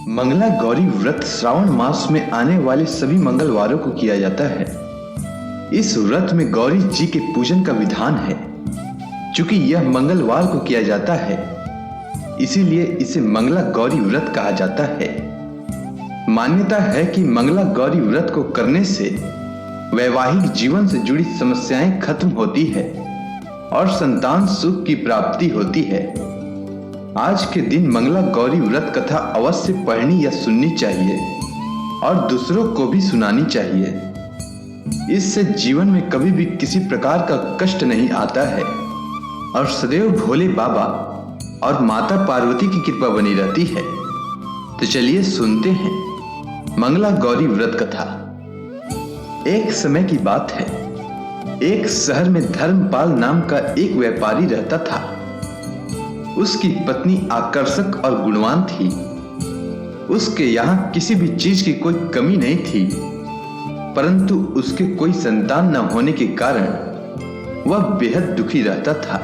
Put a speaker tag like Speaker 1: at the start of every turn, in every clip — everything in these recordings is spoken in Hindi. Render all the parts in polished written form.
Speaker 1: मंगला गौरी व्रत श्रावण मास में आने वाले सभी मंगलवारों को किया जाता है। इस व्रत में गौरी जी के पूजन का विधान है। चूंकि यह मंगलवार को किया जाता है, इसीलिए इसे मंगला गौरी व्रत कहा जाता है। मान्यता है कि मंगला गौरी व्रत को करने से वैवाहिक जीवन से जुड़ी समस्याएं खत्म होती है और संतान सुख की प्राप्ति होती है। आज के दिन मंगला गौरी व्रत कथा अवश्य पढ़नी या सुननी चाहिए और दूसरों को भी सुनानी चाहिए। इससे जीवन में कभी भी किसी प्रकार का कष्ट नहीं आता है और सदैव भोले बाबा और माता पार्वती की कृपा बनी रहती है। तो चलिए सुनते हैं मंगला गौरी व्रत कथा। एक समय की बात है, एक शहर में धर्मपाल नाम का एक व्यापारी रहता था। उसकी पत्नी आकर्षक और गुणवान थी। उसके यहाँ किसी भी चीज की कोई कमी नहीं थी, परंतु उसके कोई संतान न होने के कारण वह बेहद दुखी रहता था।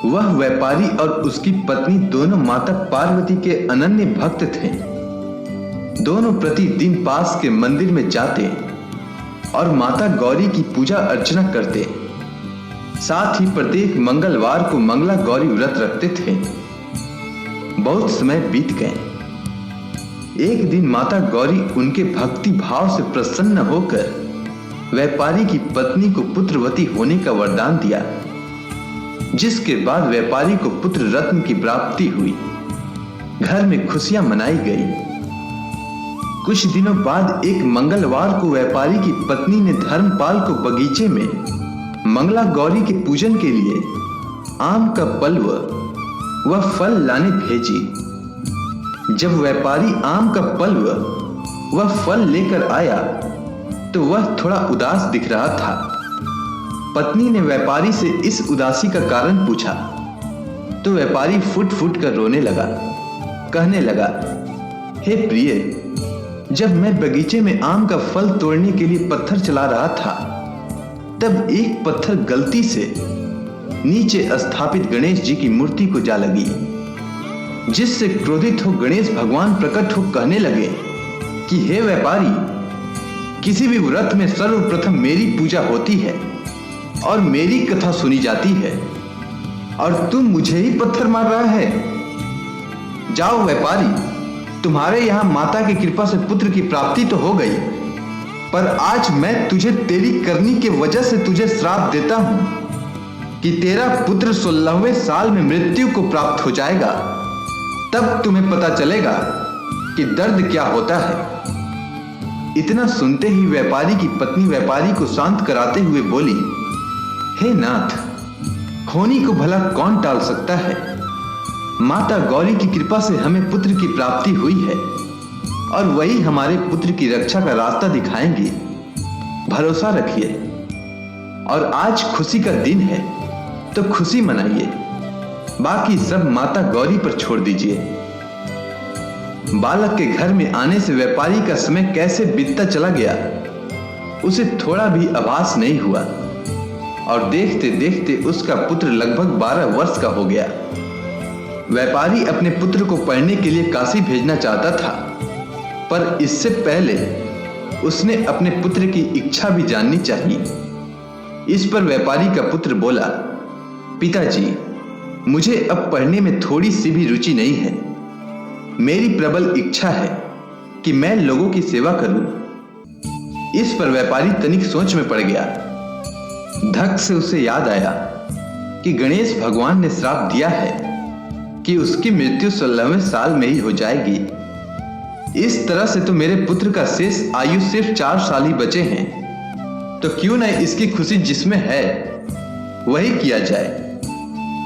Speaker 1: वह व्यापारी और उसकी पत्नी दोनों माता पार्वती के अनन्य भक्त थे। दोनों प्रतिदिन पास के मंदिर में जाते और माता गौरी की पूजा अर्चना करते। साथ ही प्रत्येक मंगलवार को मंगला गौरी व्रत रखते थे। बहुत समय बीत गए। एक दिन माता गौरी उनके भक्ति भाव से प्रसन्न होकर व्यापारी की पत्नी को पुत्रवती होने का वरदान दिया, जिसके बाद व्यापारी को पुत्र रत्न की प्राप्ति हुई। घर में खुशियां मनाई गई। कुछ दिनों बाद एक मंगलवार को व्यापारी की पत्नी ने धर्मपाल को बगीचे में मंगला गौरी के पूजन के लिए आम का पल्व व फल लाने भेजी। जब व्यापारी आम का पल्व व फल लेकर आया तो वह थोड़ा उदास दिख रहा था। पत्नी ने व्यापारी से इस उदासी का कारण पूछा तो व्यापारी फुट फुट कर रोने लगा। कहने लगा, हे प्रिय, जब मैं बगीचे में आम का फल तोड़ने के लिए पत्थर चला रहा था, तब एक पत्थर गलती से नीचे स्थापित गणेश जी की मूर्ति को जा लगी, जिससे क्रोधित हो गणेश भगवान प्रकट हो कहने लगे कि हे व्यापारी, किसी भी व्रत में सर्वप्रथम मेरी पूजा होती है और मेरी कथा सुनी जाती है, और तुम मुझे ही पत्थर मार रहा है। जाओ व्यापारी, तुम्हारे यहां माता की कृपा से पुत्र की प्राप्ति तो हो गई, पर आज मैं तुझे तेरी करनी के वजह से तुझे श्राप देता हूं कि तेरा पुत्र 16वें साल में मृत्यु को प्राप्त हो जाएगा। तब तुम्हें पता चलेगा कि दर्द क्या होता है। इतना सुनते ही व्यापारी की पत्नी व्यापारी को शांत कराते हुए बोली, हे नाथ, होनी को भला कौन टाल सकता है। माता गौरी की कृपा से हमें पुत्र की प्राप्ति हुई है और वही हमारे पुत्र की रक्षा का रास्ता दिखाएंगे। भरोसा रखिए। और आज खुशी का दिन है तो खुशी मनाइए, बाकी सब माता गौरी पर छोड़ दीजिए। बालक के घर में आने से व्यापारी का समय कैसे बीतता चला गया, उसे थोड़ा भी आभास नहीं हुआ और देखते देखते उसका पुत्र लगभग 12 वर्ष का हो गया। व्यापारी अपने पुत्र को पढ़ने के लिए काशी भेजना चाहता था, पर इससे पहले उसने अपने पुत्र की इच्छा भी जाननी चाहिए। इस पर व्यापारी का पुत्र बोला, पिताजी, मुझे अब पढ़ने में थोड़ी सी भी रुचि नहीं है। मेरी प्रबल इच्छा है कि मैं लोगों की सेवा करूं। इस पर व्यापारी तनिक सोच में पड़ गया। धक से उसे याद आया कि गणेश भगवान ने श्राप दिया है कि उसकी मृत्यु 16वें साल में ही हो जाएगी। इस तरह से तो मेरे पुत्र का शेष आयु सिर्फ 4 साल ही बचे हैं, तो क्यों न इसकी खुशी जिसमें है वही किया जाए।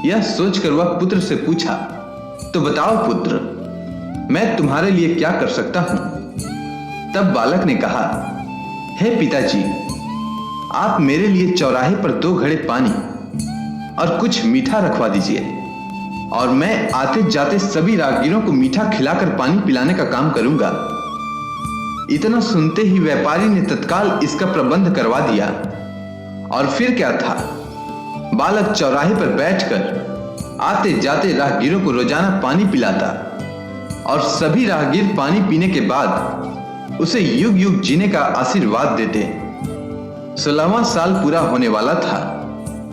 Speaker 1: यह सोचकर वह पुत्र से पूछा, तो बताओ पुत्र, मैं तुम्हारे लिए क्या कर सकता हूं। तब बालक ने कहा, हे पिताजी, आप मेरे लिए चौराहे पर 2 घड़े पानी और कुछ मीठा रखवा दीजिए, और मैं आते जाते सभी राहगीरों को मीठा खिलाकर पानी पिलाने का काम करूंगा। इतना सुनते ही व्यापारी ने तत्काल इसका प्रबंध करवा दिया। और फिर क्या था, बालक चौराहे पर बैठकर आते जाते राहगीरों को रोजाना पानी पिलाता और सभी राहगीर पानी पीने के बाद उसे युग युग जीने का आशीर्वाद देते। 16वां साल पूरा होने वाला था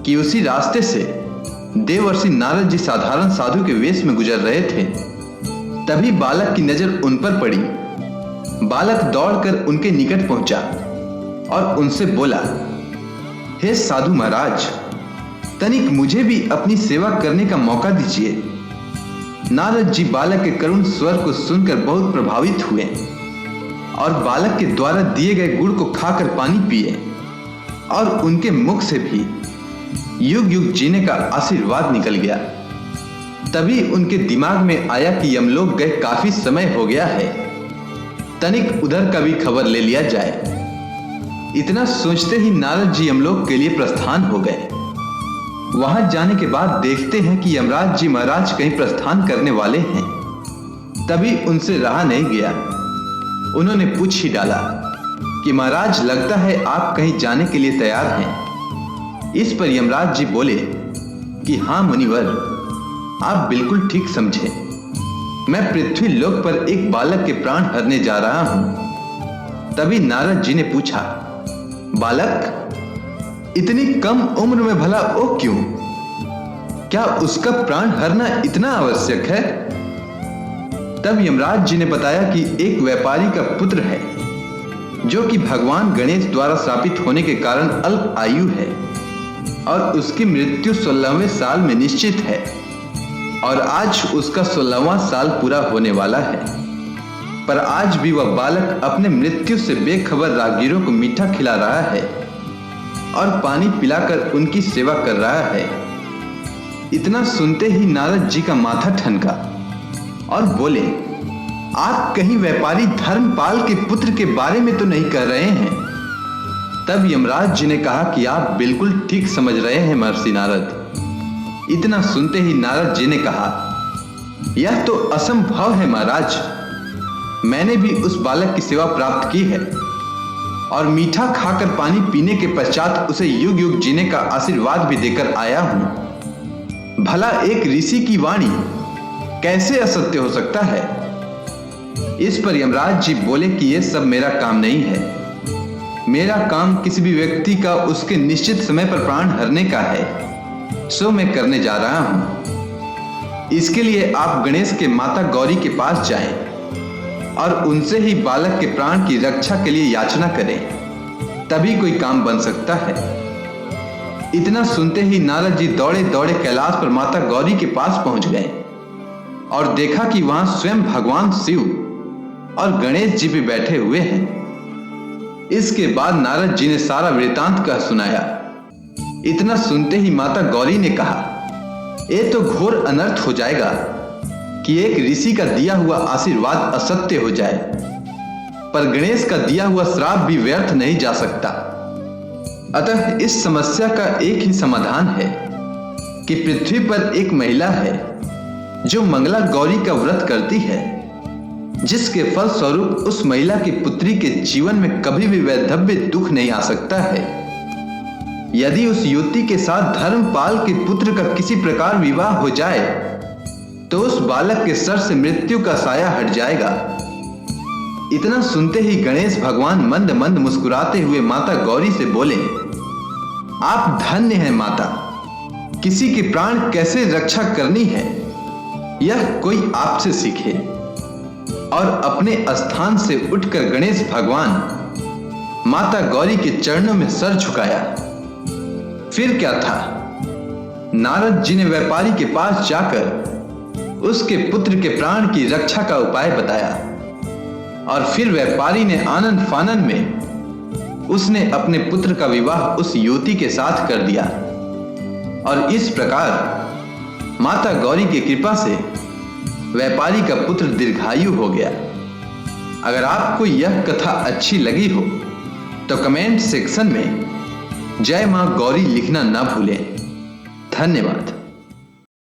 Speaker 1: कि उसी रास्ते से देवर्षि नारद जी साधारण साधु के वेश में गुजर रहे थे। तभी बालक की नजर उन पर पड़ी। बालक दौड़कर उनके निकट पहुंचा और उनसे बोला, हे साधु महाराज, तनिक मुझे भी अपनी सेवा करने का मौका दीजिए। नारद जी बालक के करुण स्वर को सुनकर बहुत प्रभावित हुए और बालक के द्वारा दिए गए गुड़ को खाकर पानी पिए और उनके मुख से भी युग युग जीने का आशीर्वाद निकल गया। तभी उनके दिमाग में आया कि यमलोक गए काफी समय हो गया है, तनिक उधर का भी खबर ले लिया जाए। इतना सोचते ही नारद जी यमलोक के लिए प्रस्थान हो गए। वहां जाने के बाद देखते हैं कि यमराज जी महाराज कहीं प्रस्थान करने वाले हैं। तभी उनसे रहा नहीं गया, उन्होंने पूछ ही डाला कि महाराज, लगता है आप कहीं जाने के लिए तैयार हैं। इस पर यमराज जी बोले कि हाँ मुनिवर, आप बिल्कुल ठीक समझे। मैं पृथ्वी लोक पर एक बालक के प्राण हरने जा रहा हूं। तभी नारद जी ने पूछा, बालक, इतनी कम उम्र में भला वो क्यों? क्या उसका प्राण हरना इतना आवश्यक है? तब यमराज जी ने बताया कि एक व्यापारी का पुत्र है जो कि भगवान गणेश द्वारा शापित होने के कारण अल्प आयु है और उसकी मृत्यु 16वें साल में निश्चित है और आज उसका 16वां साल पूरा होने वाला है। पर आज भी वह बालक अपने मृत्यु से बेखबर राहगीरों को मीठा खिला रहा है और पानी पिलाकर उनकी सेवा कर रहा है। इतना सुनते ही नारद जी का माथा ठनका और बोले, आप कहीं व्यापारी धर्मपाल के पुत्र के बारे में तो नहीं कह रहे हैं? तब यमराज जी ने कहा कि आप बिल्कुल ठीक समझ रहे हैं महर्षि नारद। इतना सुनते ही नारद जी ने कहा, यह तो असंभव है महाराज। मैंने भी उस बालक की सेवा प्राप्त की है और मीठा खाकर पानी पीने के पश्चात उसे युग युग जीने का आशीर्वाद भी देकर आया हूं। भला एक ऋषि की वाणी कैसे असत्य हो सकता है? इस पर यमराज जी बोले कि यह सब मेरा काम नहीं है। मेरा काम किसी भी व्यक्ति का उसके निश्चित समय पर प्राण हरने का है, सो मैं करने जा रहा हूं। इसके लिए आप गणेश के माता गौरी के पास जाएं और उनसे ही बालक के प्राण की रक्षा के लिए याचना करें, तभी कोई काम बन सकता है। इतना सुनते ही नारद जी दौड़े दौड़े कैलाश पर माता गौरी के पास पहुंच गए और देखा कि वहां स्वयं भगवान शिव और गणेश जी भी बैठे हुए हैं। इसके बाद नारद जी ने सारा वृतांत कह सुनाया। इतना सुनते ही माता गौरी ने कहा, ये तो घोर अनर्थ हो जाएगा कि एक ऋषि का दिया हुआ आशीर्वाद असत्य हो जाए, पर गणेश का दिया हुआ श्राप भी व्यर्थ नहीं जा सकता। अतः इस समस्या का एक ही समाधान है कि पृथ्वी पर एक महिला है जो मंगला गौरी का व्रत करती है, जिसके फल स्वरूप उस महिला की पुत्री के जीवन में कभी भी वैधव्य दुख नहीं आ सकता है। यदि उस युवती के साथ धर्मपाल के पुत्र का किसी प्रकार विवाह हो जाए तो उस बालक के सर से मृत्यु का साया हट जाएगा। इतना सुनते ही गणेश भगवान मंद मंद मुस्कुराते हुए माता गौरी से बोले, आप धन्य हैं माता। किसी के प्राण कैसे रक्षा करनी है यह कोई आपसे सीखे। और अपने स्थान से उठकर गणेश भगवान माता गौरी के चरणों में सर झुकाया। फिर क्या था, नारद जी ने व्यापारी के पास जाकर उसके पुत्र के प्राण की रक्षा का उपाय बताया और फिर व्यापारी ने आनंद फानन में उसने अपने पुत्र का विवाह उस युवती के साथ कर दिया और इस प्रकार माता गौरी की कृपा से व्यापारी का पुत्र दीर्घायु हो गया। अगर आपको यह कथा अच्छी लगी हो तो कमेंट सेक्शन में जय मां गौरी लिखना ना भूलें। धन्यवाद।